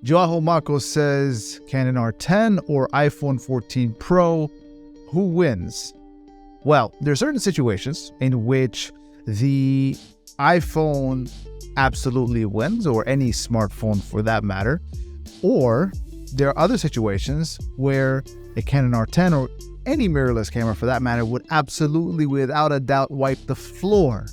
Joao Marcos says Canon R10 or iPhone 14 Pro, who wins? Well, there are certain situations in which the iPhone absolutely wins, or any smartphone for that matter, or there are other situations where a Canon R10 or any mirrorless camera for that matter would absolutely, without a doubt, wipe the floor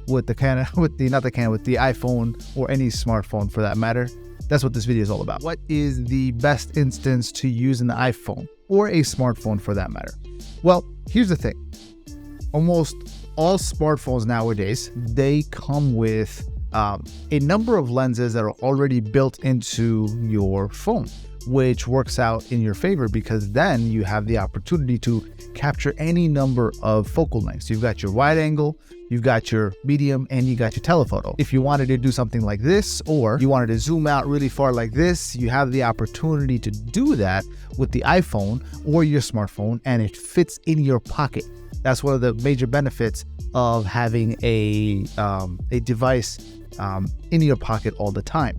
with the iPhone or any smartphone for that matter. That's what this video is all about. What is the best instance to use an iPhone or a smartphone for that matter? Well, here's the thing. Almost all smartphones nowadays, they come with a number of lenses that are already built into your phone, which works out in your favor because then you have the opportunity to capture any number of focal lengths. You've got your wide angle, you've got your medium, and you got your telephoto. If you wanted to do something like this, or you wanted to zoom out really far like this, you have the opportunity to do that with the iPhone or your smartphone, and it fits in your pocket. That's one of the major benefits of having a device in your pocket all the time.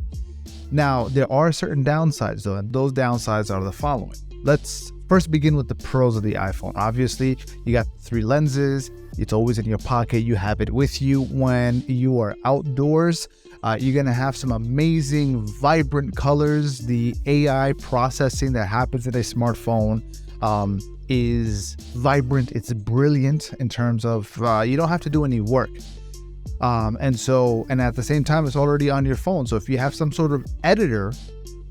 Now, there are certain downsides though, and those downsides are the following. Let's first begin with the pros of the iPhone. Obviously, you got 3 lenses. It's always in your pocket. You have it with you when you are outdoors. You're going to have some amazing, vibrant colors. The AI processing that happens in a smartphone is vibrant. It's brilliant in terms of you don't have to do any work. And at the same time, it's already on your phone. So if you have some sort of editor,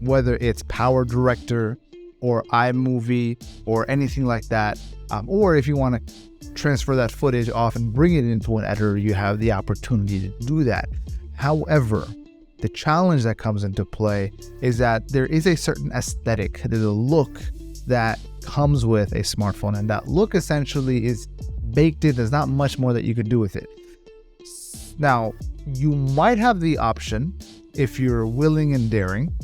whether it's Power Director or iMovie or anything like that, or if you want to transfer that footage off and bring it into an editor, you have the opportunity to do that. However, the challenge that comes into play is that there is a certain aesthetic, there's a look that comes with a smartphone, and that look essentially is baked in. There's not much more that you can do with it. Now, you might have the option, if you're willing and daring,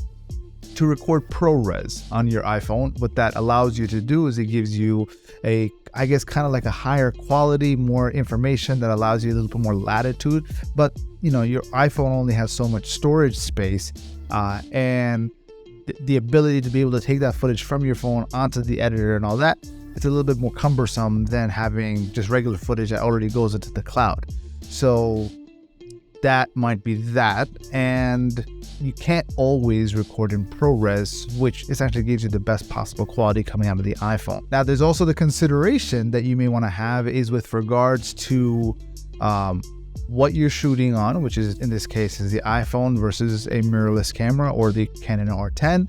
to record ProRes on your iPhone. What that allows you to do is it gives you kind of like a higher quality, more information that allows you a little bit more latitude. But, your iPhone only has so much storage space, and the ability to be able to take that footage from your phone onto the editor and all that, it's a little bit more cumbersome than having just regular footage that already goes into the cloud. So that might be that, and you can't always record in ProRes, which essentially gives you the best possible quality coming out of the iPhone. Now, there's also the consideration that you may want to have is with regards to what you're shooting on, which is in this case is the iPhone versus a mirrorless camera or the Canon R10.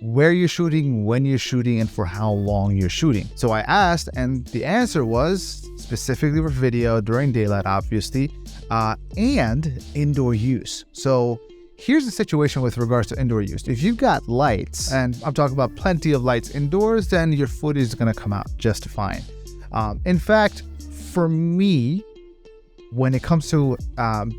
Where you're shooting, when you're shooting, and for how long you're shooting. So I asked, and the answer was specifically for video during daylight, obviously, and indoor use. So here's the situation with regards to indoor use. If you've got lights, and I'm talking about plenty of lights indoors, then your footage is going to come out just fine. In fact, for me, when it comes to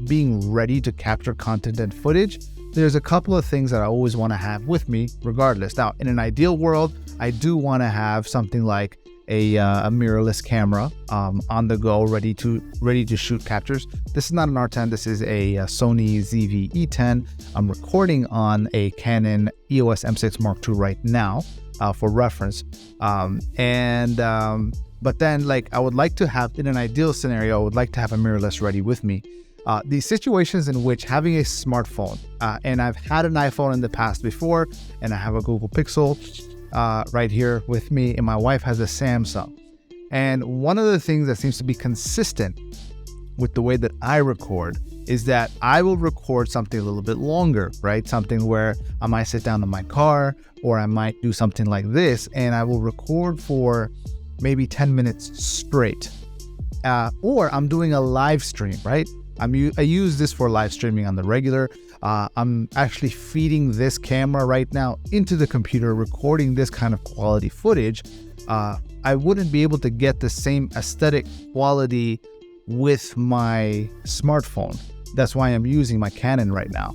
being ready to capture content and footage, there's a couple of things that I always want to have with me regardless. Now, in an ideal world, I do want to have something like a mirrorless camera on the go, ready to shoot captures. This is not an R10. This is a Sony ZV-E10. I'm recording on a Canon EOS M6 Mark II right now for reference. But then, I would like to have, in an ideal scenario, I would like to have a mirrorless ready with me. The situations in which having a smartphone, and I've had an iPhone in the past before, and I have a Google Pixel right here with me, and my wife has a Samsung. And one of the things that seems to be consistent with the way that I record is that I will record something a little bit longer, right? Something where I might sit down in my car, or I might do something like this, and I will record for maybe 10 minutes straight. Or I'm doing a live stream, right? I use this for live streaming on the regular. I'm actually feeding this camera right now into the computer, recording this kind of quality footage. I wouldn't be able to get the same aesthetic quality with my smartphone. That's why I'm using my Canon right now.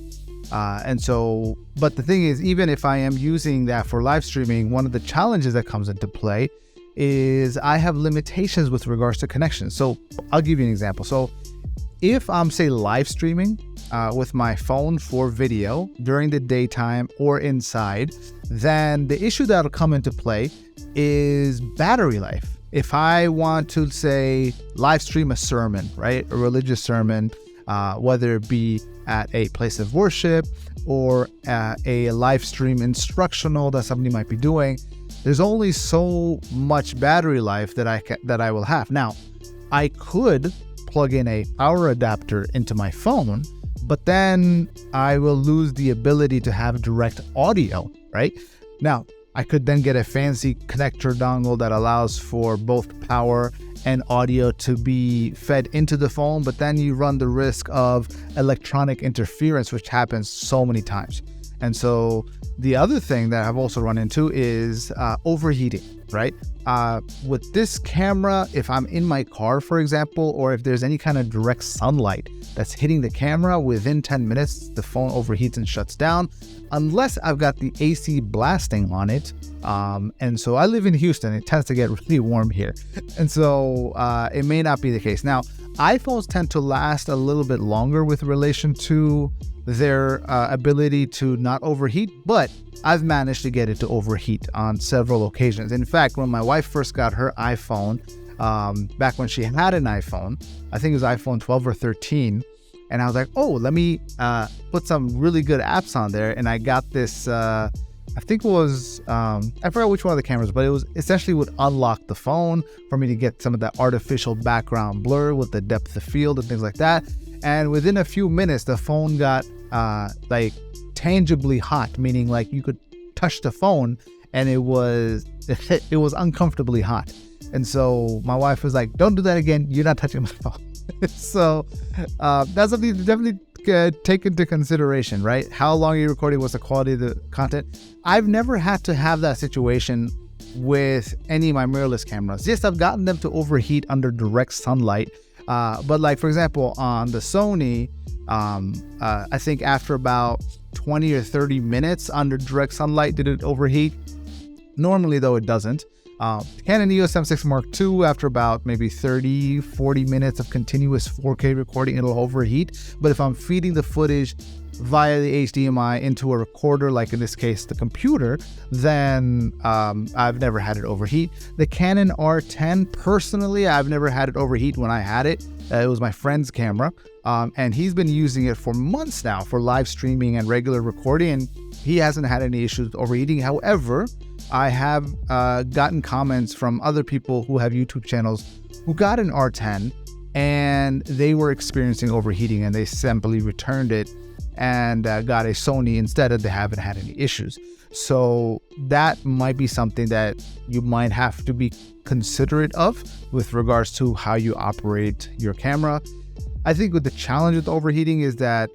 But the thing is, even if I am using that for live streaming, one of the challenges that comes into play is I have limitations with regards to connection. So I'll give you an example. So if I'm, say, live streaming with my phone for video during the daytime or inside, then the issue that'll come into play is battery life. If I want to, say, live stream a sermon, right, a religious sermon, whether it be at a place of worship or a live stream instructional that somebody might be doing, there's only so much battery life that I will have. Now, I could plug in a power adapter into my phone, but then I will lose the ability to have direct audio, right? Now, I could then get a fancy connector dongle that allows for both power and audio to be fed into the phone, but then you run the risk of electronic interference, which happens so many times. And so the other thing that I've also run into is overheating, right? With this camera, if I'm in my car, for example, or if there's any kind of direct sunlight that's hitting the camera, within 10 minutes, the phone overheats and shuts down, unless I've got the AC blasting on it. And so I live in Houston. It tends to get really warm here. And so it may not be the case. Now, iPhones tend to last a little bit longer with relation to their ability to not overheat, but I've managed to get it to overheat on several occasions. In fact, when my wife first got her iPhone, back when she had an iPhone, I think it was iPhone 12 or 13, and I was like, oh, let me put some really good apps on there, and I got this, I think it was, I forgot which one of the cameras, but it was essentially would unlock the phone for me to get some of that artificial background blur with the depth of field and things like that. And within a few minutes, the phone got like tangibly hot, meaning like you could touch the phone and it was uncomfortably hot. And so my wife was like, don't do that again. You're not touching my phone. So that's something to definitely take into consideration, right? How long you're recording, what's the quality of the content. I've never had to have that situation with any of my mirrorless cameras. Yes, I've gotten them to overheat under direct sunlight. But like, for example, on the Sony, I think after about 20 or 30 minutes under direct sunlight, did it overheat? Normally, though, it doesn't. Canon EOS M6 Mark II, after about maybe 30, 40 minutes of continuous 4K recording, it'll overheat. But if I'm feeding the footage via the HDMI into a recorder, like in this case, the computer, then I've never had it overheat. The Canon R10, personally, I've never had it overheat when I had it. It was my friend's camera, and he's been using it for months now for live streaming and regular recording, and he hasn't had any issues with overheating. However, I have gotten comments from other people who have YouTube channels who got an R10 and they were experiencing overheating, and they simply returned it and got a Sony instead, and they haven't had any issues. So that might be something that you might have to be considerate of with regards to how you operate your camera. I think with the challenge with overheating is that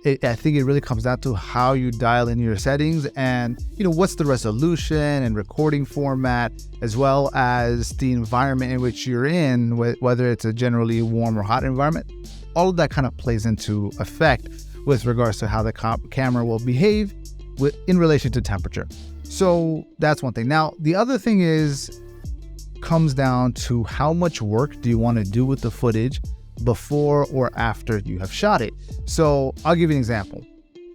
I think it really comes down to how you dial in your settings and, what's the resolution and recording format, as well as the environment in which you're in, whether it's a generally warm or hot environment. All of that kind of plays into effect with regards to how the camera will behave in relation to temperature. So that's one thing. Now, the other thing comes down to how much work do you want to do with the footage before or after you have shot it. So I'll give you an example.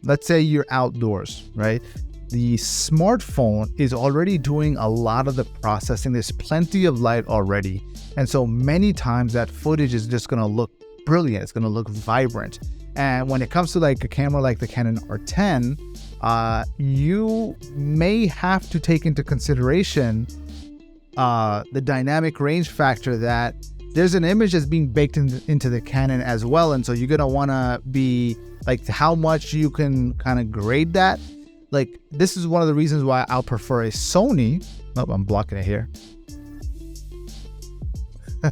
Let's say you're outdoors, right? The smartphone is already doing a lot of the processing. There's plenty of light already. And so many times that footage is just going to look brilliant. It's going to look vibrant. And when it comes to like a camera like the Canon R10, you may have to take into consideration the dynamic range factor that there's an image that's being baked into the Canon as well. And so you're going to want to be like how much you can kind of grade that. Like, this is one of the reasons why I'll prefer a Sony. Oh, I'm blocking it here.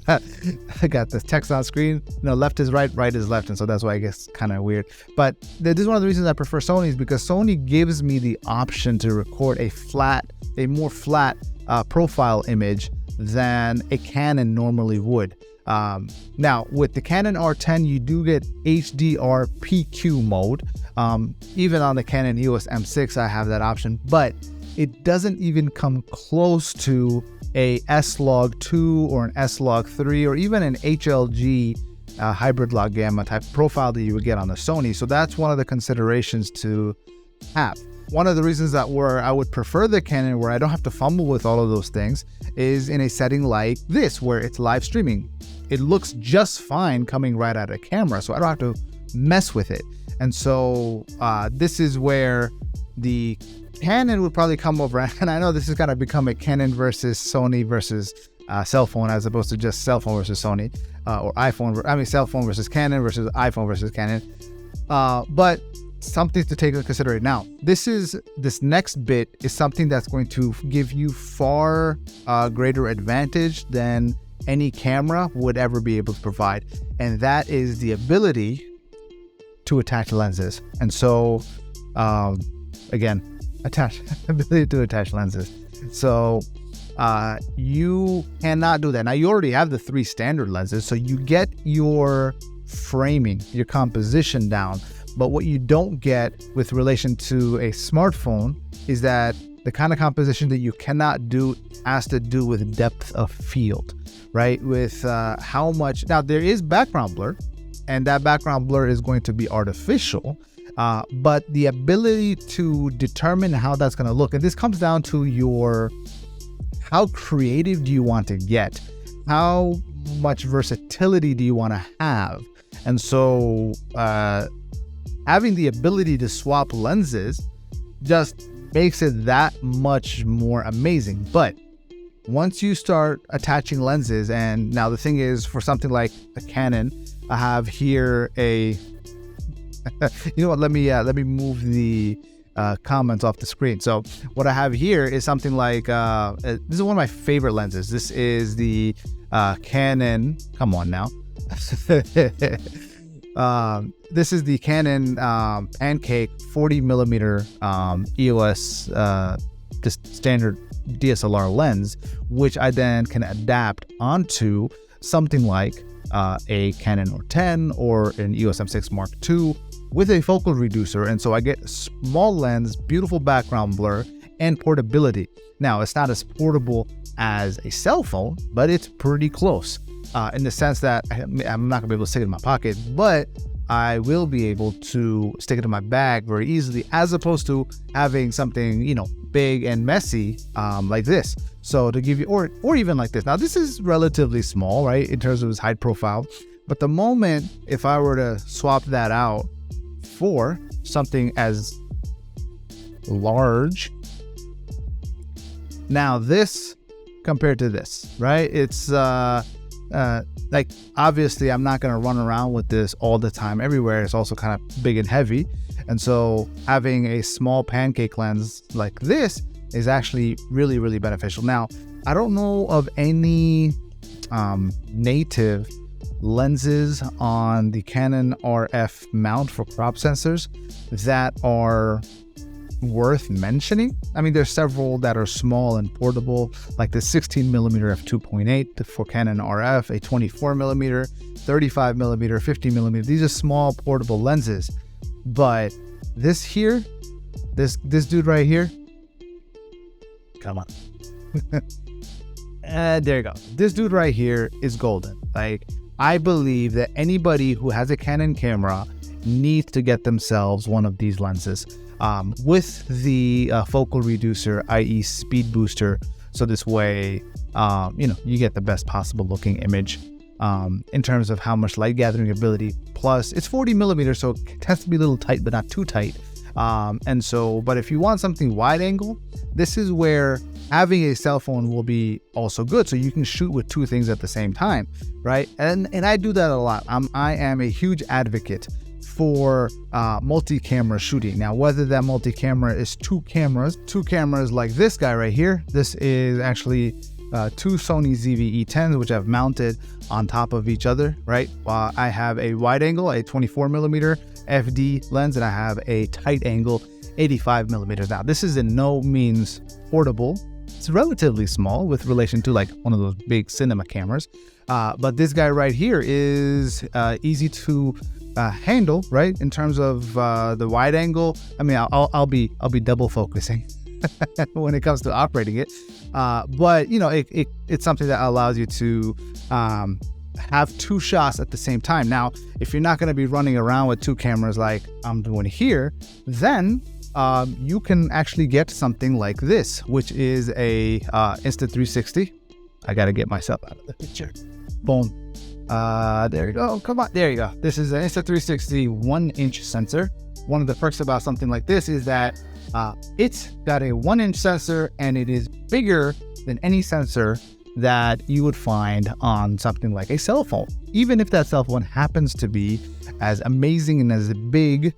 I got the text on screen. Left is right, right is left. And so that's why I guess kind of weird. But this is one of the reasons I prefer Sony, is because Sony gives me the option to record a more flat profile image than a Canon normally would. Now, with the Canon R10, you do get HDR PQ mode. Even on the Canon EOS M6, I have that option, but it doesn't even come close to a S-Log 2 or an S-Log 3 or even an HLG hybrid log gamma type profile that you would get on the Sony. So that's one of the considerations to have. One of the reasons that where I would prefer the Canon, where I don't have to fumble with all of those things, is in a setting like this, where it's live streaming. It looks just fine coming right out of camera, so I don't have to mess with it. And so this is where the Canon would probably come over. And I know this is going to become a Canon versus Sony versus cell phone, as opposed to just cell phone versus Sony or iPhone. I mean, cell phone versus Canon versus iPhone versus Canon. But something to take into consideration. Now, this next bit is something that's going to give you far greater advantage than any camera would ever be able to provide, and that is the ability to attach lenses. And so, again, ability to attach lenses. So you cannot do that. Now, you already have the 3 standard lenses, so you get your framing, your composition down. But what you don't get with relation to a smartphone is that the kind of composition that you cannot do has to do with depth of field, right? With how much, now there is background blur, and that background blur is going to be artificial, but the ability to determine how that's going to look, and this comes down to how creative do you want to get? How much versatility do you want to have? And so having the ability to swap lenses just makes it that much more amazing. But once you start attaching lenses, and now the thing is, for something like a Canon, I have here a you know what, let me move the comments off the screen. So what I have here is something like this is one of my favorite lenses. This is the Canon, come on now. This is the Canon Pancake 40 millimeter EOS just standard DSLR lens, which I then can adapt onto something like a Canon R10 or an EOS M6 Mark II with a focal reducer. And so I get small lens, beautiful background blur, and portability. Now, it's not as portable as a cell phone, but it's pretty close in the sense that I'm not gonna be able to stick it in my pocket, but I will be able to stick it in my bag very easily, as opposed to having something, you know, big and messy like this. So to give you, or even like this. Now, this is relatively small, right, in terms of its height profile. But the moment, if I were to swap that out for something as large, now this compared to this, right? It's like, obviously I'm not going to run around with this all the time everywhere. It's also kind of big and heavy. And so having a small pancake lens like this is actually really, really beneficial. Now, I don't know of any native lenses on the Canon RF mount for crop sensors that are worth mentioning. I mean, there's several that are small and portable, like the 16 millimeter f2.8 for Canon RF, a 24 millimeter, 35 millimeter, 50 millimeter. These are small portable lenses. But this here, this dude right here, come on. There you go. This dude right here is golden. Like, I believe that anybody who has a Canon camera needs to get themselves one of these lenses with the focal reducer, i.e. speed booster. So this way, you know, you get the best possible looking image in terms of how much light gathering ability. Plus, it's 40 millimeters, so it tends to be a little tight, but not too tight. And so, but if you want something wide angle, this is where having a cell phone will be also good. So you can shoot with 2 things at the same time, right? And I do that a lot. I am a huge advocate for multi-camera shooting. Now, whether that multi-camera is 2 cameras like this guy right here. This is actually 2 Sony ZV-E10s, which I've mounted on top of each other, right? I have a wide angle, a 24 millimeter FD lens, and I have a tight angle 85 millimeters. Now, this is in no means portable. It's relatively small with relation to like one of those big cinema cameras. But this guy right here is easy to handle, right? In terms of the wide angle. I mean, I'll be double focusing when it comes to operating it. But you know, it's something that allows you to have two shots at the same time. Now, if you're not going to be running around with two cameras like I'm doing here, then you can actually get something like this, which is a Insta360. I got to get myself out of the picture. Boom. There you go. Come on. There you go. This is an Insta360 1-inch sensor. One of the perks about something like this is that it's got a 1-inch sensor, and it is bigger than any sensor that you would find on something like a cell phone. Even if that cell phone happens to be as amazing and as big,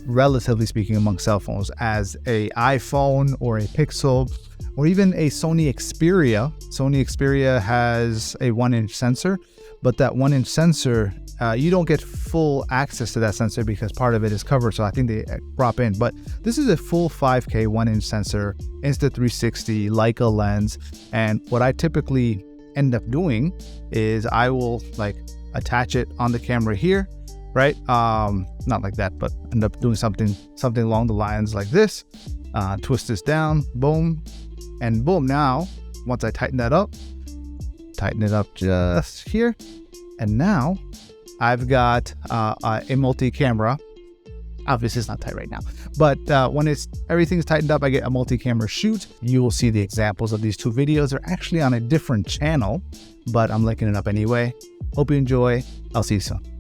relatively speaking, among cell phones as a iPhone or a Pixel or even a Sony Xperia. Sony Xperia has a 1-inch sensor, but that 1-inch sensor, you don't get full access to that sensor because part of it is covered, so I think they crop in. But this is a full 5K 1-inch sensor, Insta360, Leica lens, and what I typically end up doing is I will like attach it on the camera here, right? Not like that, but end up doing something along the lines like this. Twist this down, boom, and boom. Now, once I tighten that up, tighten it up just here, and now I've got a multi-camera. Obviously, it's not tight right now, but when everything's tightened up, I get a multi-camera shoot. You will see the examples of these two videos. They're actually on a different channel, but I'm linking it up anyway. Hope you enjoy. I'll see you soon.